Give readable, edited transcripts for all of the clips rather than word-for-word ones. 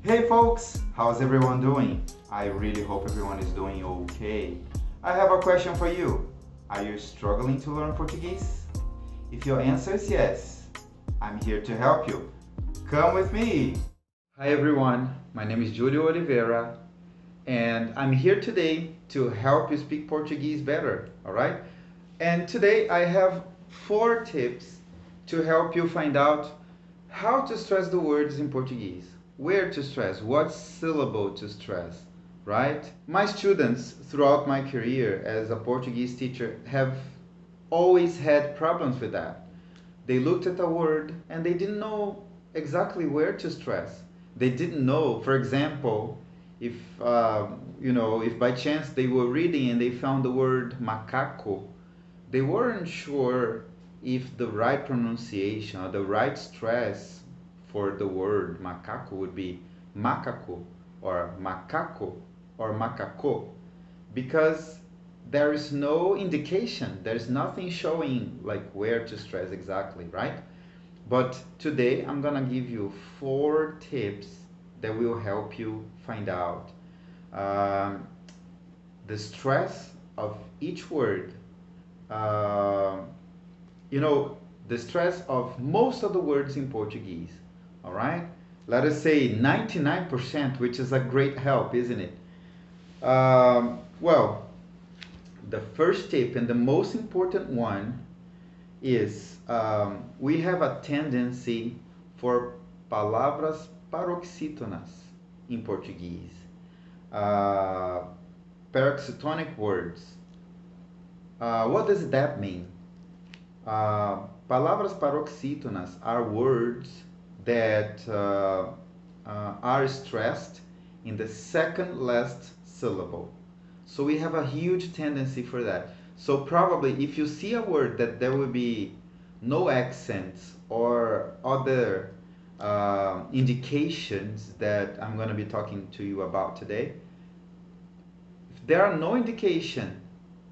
Hey folks, how's everyone doing? I really hope everyone is doing okay. I have a question for you. Are you struggling to learn Portuguese? If your answer is yes, I'm here to help you. Come with me! Hi everyone, my name is Julio Oliveira and I'm here today to help you speak Portuguese better, alright? And today I have 4 tips to help you find out how to stress the words in Portuguese, where to stress, what syllable to stress, right? My students throughout my career as a Portuguese teacher have always had problems with that. They looked at a word and they didn't know exactly where to stress. They didn't know, for example, if if by chance they were reading and they found the word macaco, they weren't sure if the right pronunciation or the right stress for the word macaco would be macaco or macaco or macaco, because there is no indication, there's nothing showing like where to stress exactly, right? But today I'm gonna give you 4 tips that will help you find out um, the stress of each word. uh, you know, the stress of most of the words in Portuguese. All right? Let us say 99%, which is a great help, isn't it? Well, the first tip and the most important one is we have a tendency for palavras paroxítonas in Portuguese. Uh, Paroxytonic words. What does that mean? Palavras paroxítonas are words that are stressed in the second last syllable. So we have a huge tendency for that. So probably if you see a word that there will be no accents or other indications that I'm going to be talking to you about today, if there are no indication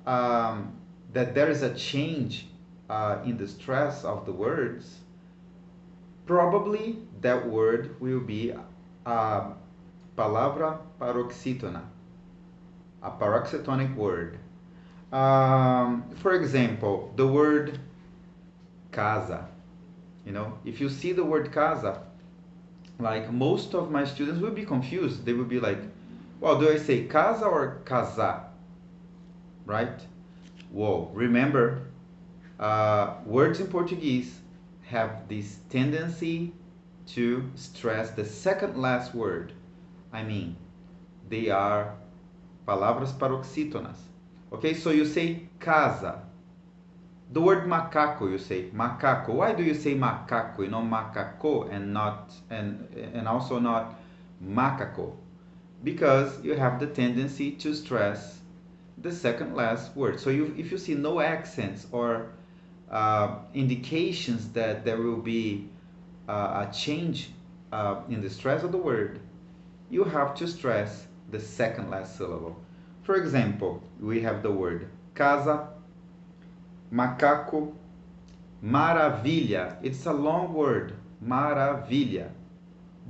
um, that there is a change in the stress of the words, probably that word will be a palavra paroxítona, a paroxytonic word. For example, the word casa. If you see the word casa, like most of my students will be confused. They will be like, well, do I say casa or casa? Right? Whoa, remember, words in Portuguese have this tendency to stress the second last word. I mean, they are palavras paroxítonas. Okay, so you say casa. The word macaco, you say macaco. Why do you say macaco? Macaco and also not macaco? Because you have the tendency to stress the second last word. So if you see no accents or indications that there will be a change in the stress of the word, you have to stress the second last syllable. For example, we have the word casa, macaco, maravilha. It's a long word, maravilha,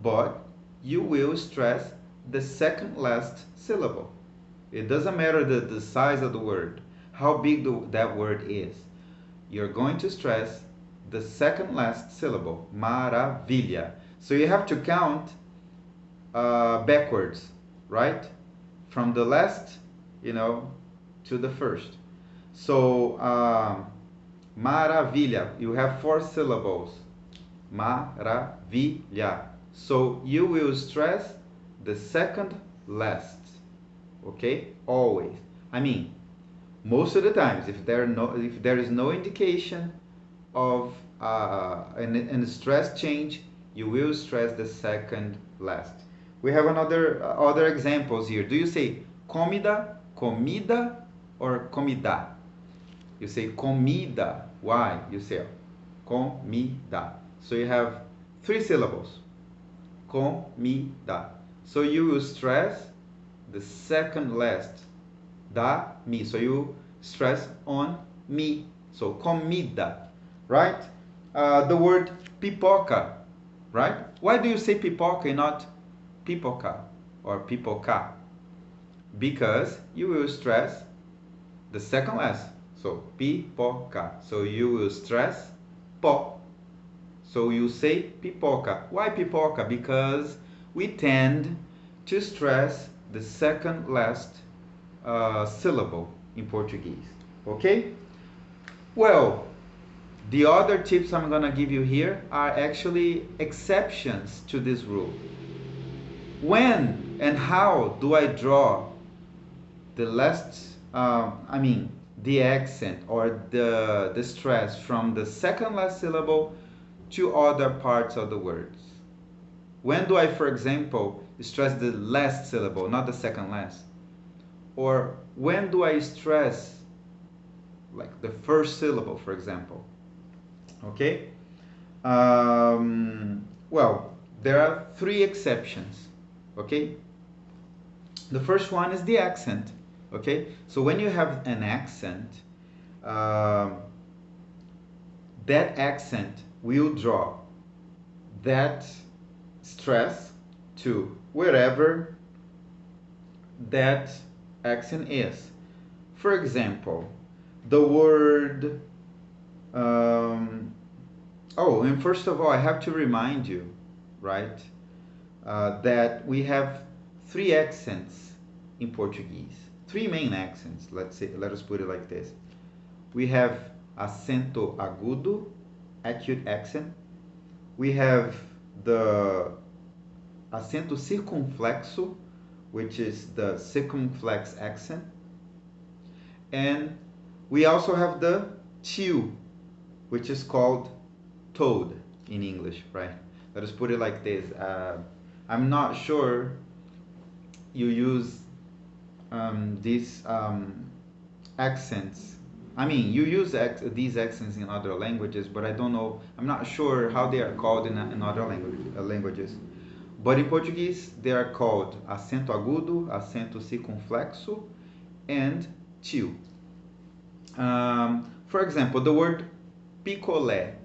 but you will stress the second last syllable. It doesn't matter the size of the word, how big that word is. You're going to stress the second last syllable, maravilha. So you have to count backwards, right? From the last, to the first. So, maravilha, you have 4 syllables. Maravilha. So you will stress the second last, okay? Always. I mean, most of the times, if there is no indication of an stress change, you will stress the second last. We have other examples here. Do you say comida, comida, or comida? You say comida. Why? You say comida. So you have 3 syllables. Comida. So you will stress the second last. Da, mi. So you stress on mi. So comida. Right? The word pipoca. Right? Why do you say pipoca and not pipoca or pipoca, because you will stress the second last. So pipoca. So you will stress po. So you say pipoca. Why pipoca? Because we tend to stress the second last syllable in Portuguese. Okay? Well, the other tips I'm gonna give you here are actually exceptions to this rule. When and how do I draw the last, the accent or the stress from the second last syllable to other parts of the words? When do I, for example, stress the last syllable, not the second last? Or when do I stress like the first syllable, for example? Okay? Well, there are three exceptions. Okay? The first one is the accent. Okay? So when you have an accent, um, that accent will draw that stress to wherever that accent is. For example, the word oh, and first of all, I have to remind you, right, that we have three accents in Portuguese, three main accents. Let us put it like this. We have acento agudo, acute accent. We have the acento circunflexo, which is the circumflex accent. And we also have the tio, which is called toad in English, right? Let us put it like this. I'm not sure you use these accents. I mean, you use these accents in other languages, but I don't know. I'm not sure how they are called in other languages. But in Portuguese, they are called acento agudo, acento circunflexo, and tio. For example, the word picolé,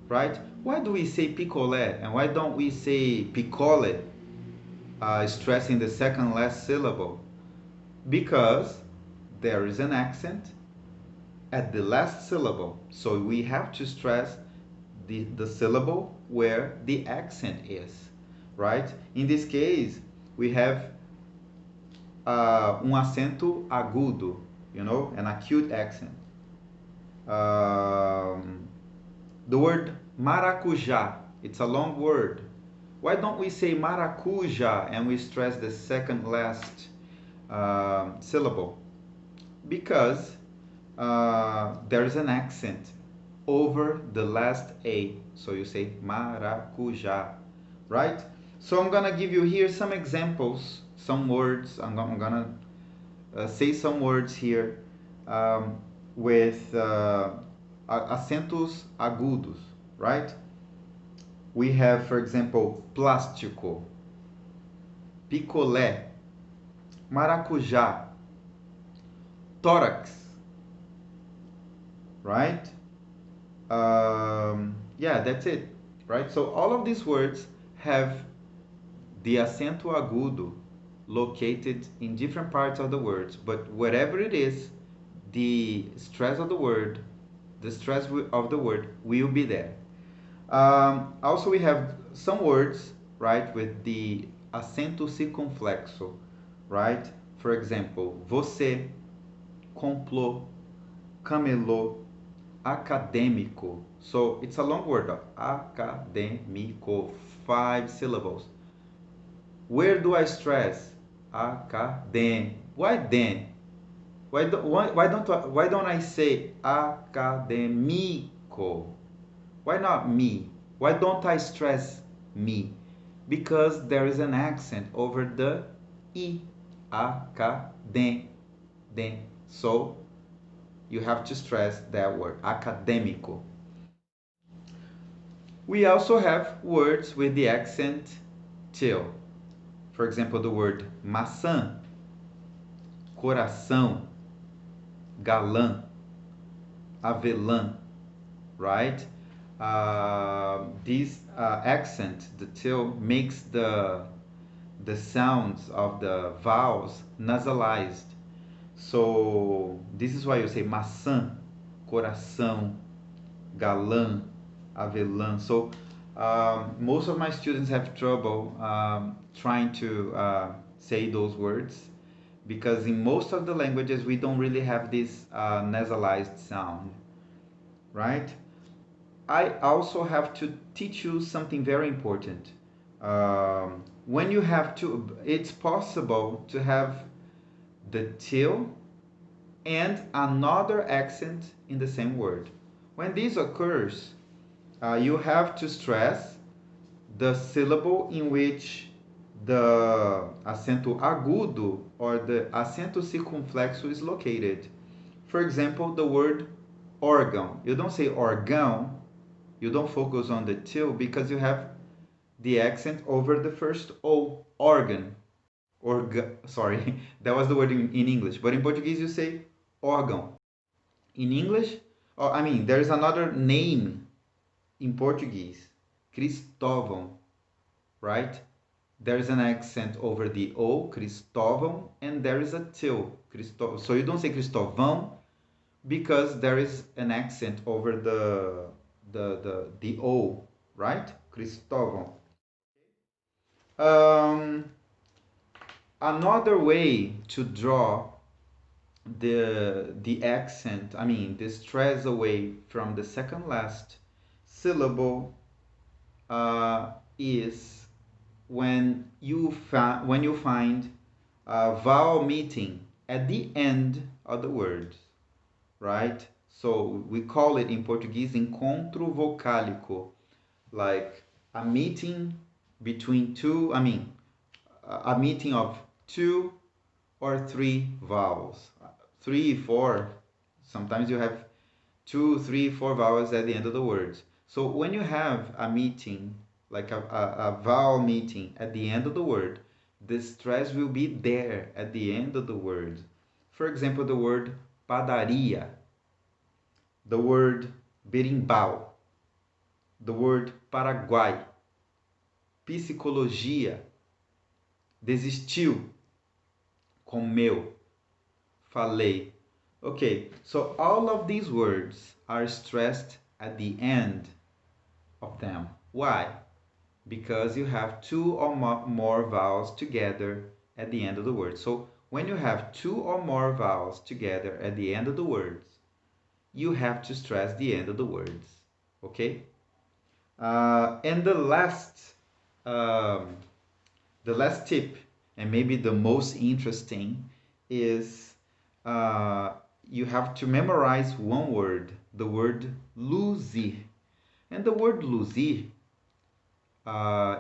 right? Why do we say picolé and why don't we say picole, stressing the second last syllable? Because there is an accent at the last syllable, so we have to stress the syllable where the accent is, right? In this case, we have acento agudo, an acute accent. The word maracujá, it's a long word. Why don't we say maracuja and we stress the second last syllable? Because there is an accent over the last A. So you say maracuja, right? So I'm gonna give you here some examples, some words. I'm gonna say some words here with acentos agudos, right? We have, for example, plástico, picolé, maracujá, tórax, right? Yeah, that's it, right? So all of these words have the acento agudo located in different parts of the words, but whatever it is, the stress of the word, the stress of the word will be there. Also, we have some words, right, with the acento circunflexo, right? For example, você, complô, camelô, acadêmico. So it's a long word, acadêmico, 5 syllables. Where do I stress? Academ. Why then? Why don't I say acadêmico? Why not me? Why don't I stress me? Because there is an accent over the I. Academ. So you have to stress that word, acadêmico. We also have words with the accent till. For example, the word maçã, coração, galã, avelã, right? This accent, the till, makes the the sounds of the vowels nasalized. So this is why you say maçã, coração, galã, avelã. So most of my students have trouble trying to say those words because in most of the languages we don't really have this nasalized sound, right? I also have to teach you something very important. When you have to, it's possible to have the till and another accent in the same word. When this occurs, you have to stress the syllable in which the acento agudo or the acento circunflexo is located. For example, the word órgão. You don't say órgão, you don't focus on the till because you have the accent over the first O, organ. Sorry, that was the word in English, but in Portuguese you say órgão. In English, I mean, there is another name in Portuguese, Cristóvão, right? There is an accent over the O, Cristóvão, and there is a till, Cristóvão. So you don't say Cristóvão because there is an accent over the O, right? Cristóvão. Another way to draw the accent, I mean the stress away from the second last syllable is when you find a vowel meeting at the end of the word, right? So we call it in Portuguese encontro vocálico, like a meeting between two, I mean a meeting of two or three vowels. Three, four, sometimes you have two, three, four vowels at the end of the words. So when you have a meeting, like a vowel meeting at the end of the word, the stress will be there at the end of the word. For example, the word padaria, the word berimbau, the word Paraguai, psicologia, desistiu, comeu, falei. Okay, so all of these words are stressed at the end of them. Why? Because you have two or more vowels together at the end of the word. So when you have two or more vowels together at the end of the words, you have to stress the end of the words. Okay? And the last tip, and maybe the most interesting, is you have to memorize one word, the word luzir. And the word luzir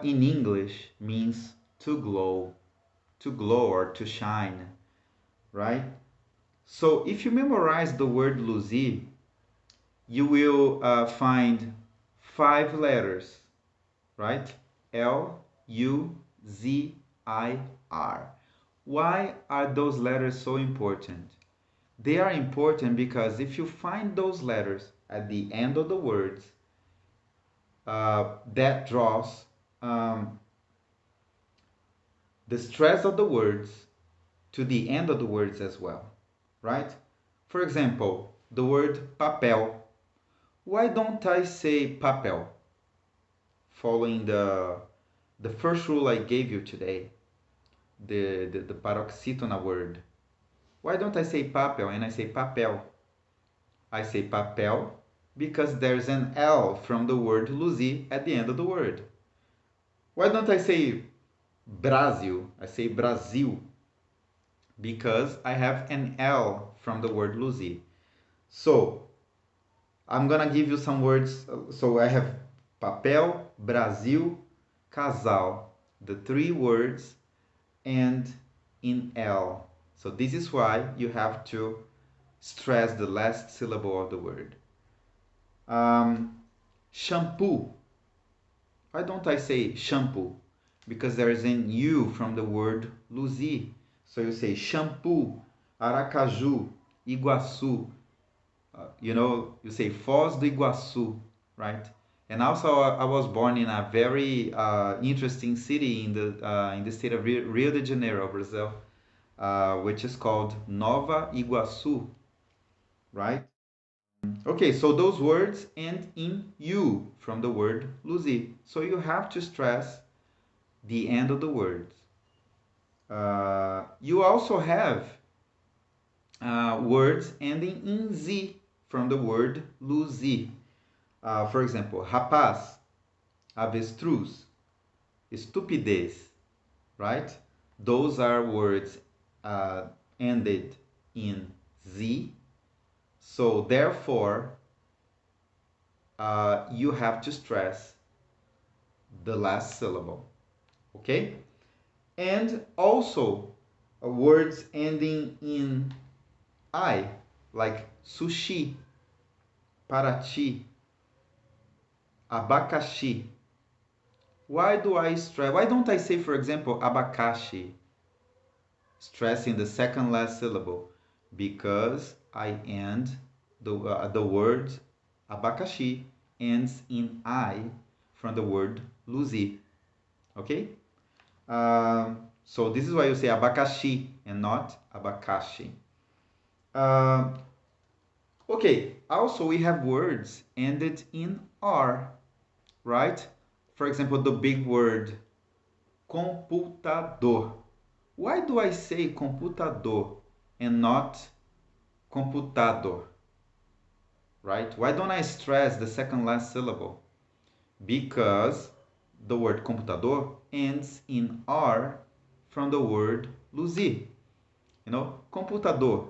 in English means to glow or to shine, right? So if you memorize the word luzir, you will find 5 letters, right? L-U-Z-I-R. Why are those letters so important? They are important because if you find those letters at the end of the words, that draws the stress of the words to the end of the words as well, right? For example, the word papel. Why don't I say papel? Following the first rule I gave you today, the paroxítona word. Why don't I say papel and I say papel? I say papel because there's an L from the word luzir at the end of the word. Why don't I say Brasil? I say Brasil because I have an L from the word luzir. So I'm gonna give you some words. So I have papel, Brasil, casal, the 3 words, and in L. So this is why you have to stress the last syllable of the word. Shampoo. Why don't I say shampoo? Because there is an U from the word luzir. So you say shampoo, Aracaju, Iguaçu. You say Foz do Iguaçu, right? And also, I was born in a very interesting city in the state of Rio de Janeiro, Brazil, which is called Nova Iguaçu, right? Okay, so those words end in U from the word luzir. So you have to stress the end of the words. You also have words ending in Z from the word luzir. For example, rapaz, avestruz, estupidez, right? Those are words ended in Z. So therefore, you have to stress the last syllable, okay? And also words ending in I, like sushi, paraty, abacaxi. Why don't I say, for example, abacaxi, stressing the second last syllable? Because I end the word abacaxi ends in I from the word luzir, okay? So this is why you say abacaxi and not abacaxi. Okay, also we have words ended in R, right? For example, the big word computador. Why do I say computador and not computador, right? Why don't I stress the second last syllable? Because the word computador ends in R from the word luzir. You know, computador.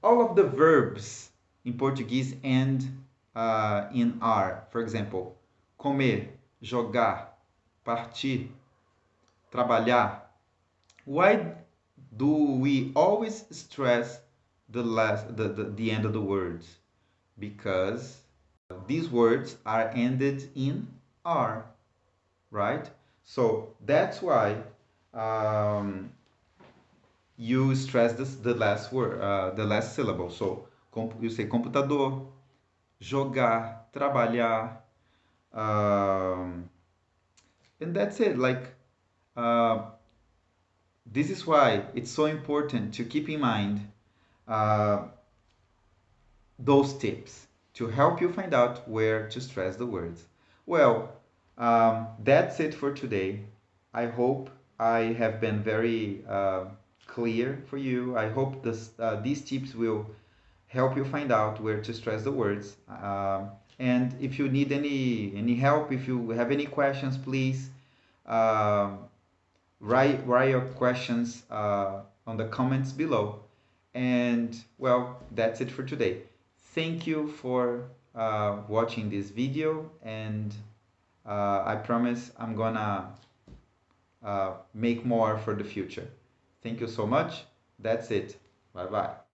All of the verbs in Portuguese end in R. For example, comer, jogar, partir, trabalhar. Why do we always stress the end of the words? Because these words are ended in R, right? So that's why you stress the last word, the last syllable. So you say computador, jogar, trabalhar, and that's it. Like uh, this is why it's so important to keep in mind uh, those tips to help you find out where to stress the words. Well, that's it for today. I hope I have been very clear for you. I hope these tips will help you find out where to stress the words. And if you need any help, if you have any questions, please um, write your questions on the comments below. And well, that's it for today. Thank you for watching this video, and I promise I'm gonna make more for the future. Thank you so much. That's it. Bye bye.